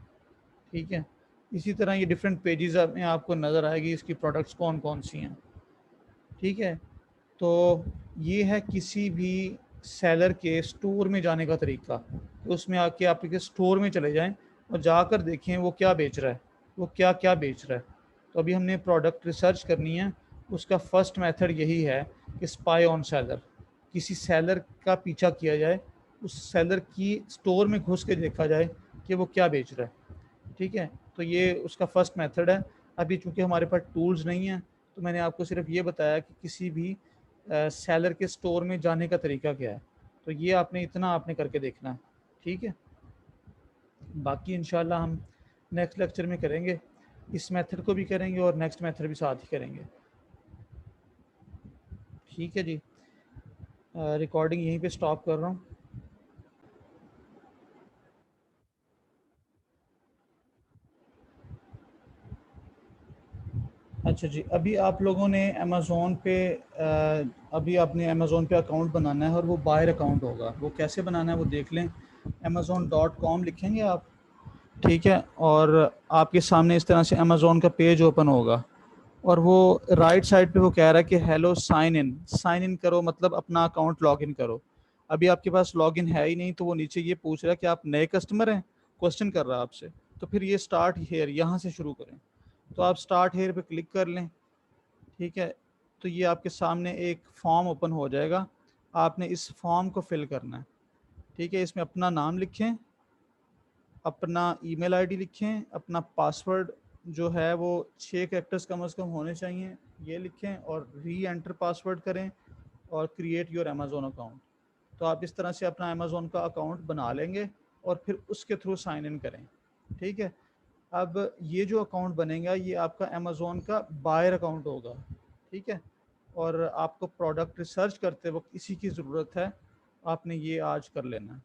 S1: ठीक है, इसी तरह ये डिफरेंट पेजेस में आपको नज़र आएगी इसकी प्रोडक्ट्स कौन कौन सी हैं। ठीक है, तो ये है किसी भी सेलर के स्टोर में जाने का तरीका। तो उसमें आके आप के स्टोर में चले जाएं और जाकर देखें वो क्या बेच रहा है, वो क्या क्या बेच रहा है। तो अभी हमने प्रोडक्ट रिसर्च करनी है, उसका फर्स्ट मेथड यही है कि स्पाई ऑन सेलर, किसी सेलर का पीछा किया जाए, उस सेलर की स्टोर में घुस के देखा जाए कि वो क्या बेच रहा है। ठीक है, तो ये उसका फर्स्ट मेथड है। अभी चूँकि हमारे पास टूल्स नहीं हैं तो मैंने आपको सिर्फ ये बताया कि किसी भी सेलर के स्टोर में जाने का तरीका क्या है। तो ये आपने इतना आपने करके देखना है। ठीक है, बाकी इंशाल्लाह हम नेक्स्ट लेक्चर में करेंगे, इस मेथड को भी करेंगे और नेक्स्ट मेथड भी साथ ही करेंगे। ठीक है जी, रिकॉर्डिंग यहीं पे स्टॉप कर रहा हूँ। अच्छा जी, अभी आप लोगों ने अमेज़ोन पे अभी आपने अमेज़ोन पे अकाउंट बनाना है और वो बायर अकाउंट होगा। वो कैसे बनाना है वो देख लें, amazon.com लिखेंगे आप। ठीक है, और आपके सामने इस तरह से अमेज़ोन का पेज ओपन होगा और वो राइट साइड पे वो कह रहा है कि हेलो साइन इन करो, मतलब अपना अकाउंट लॉग इन करो। अभी आपके पास लॉग इन है ही नहीं, तो वो नीचे ये पूछ रहा है कि आप नए कस्टमर हैं, क्वेश्चन कर रहा है आपसे। तो फिर ये स्टार्ट हेयर, यहाँ से शुरू करें। तो आप स्टार्ट हेयर पे क्लिक कर लें। ठीक है, तो ये आपके सामने एक फॉर्म ओपन हो जाएगा, आपने इस फॉर्म को फिल करना है। ठीक है, इसमें अपना नाम लिखें, अपना ईमेल आईडी लिखें, अपना पासवर्ड जो है वो 6 कैरेक्टर्स कम से कम होने चाहिए, ये लिखें और री एंटर पासवर्ड करें और क्रिएट योर अमेज़ोन अकाउंट। तो आप इस तरह से अपना अमेज़ोन का अकाउंट बना लेंगे और फिर उसके थ्रू साइन इन करें। ठीक है, अब ये जो अकाउंट बनेगा ये आपका अमेज़ोन का बायर अकाउंट होगा। ठीक है, और आपको प्रोडक्ट रिसर्च करते वक्त इसी की ज़रूरत है, आपने ये आज कर लेना है।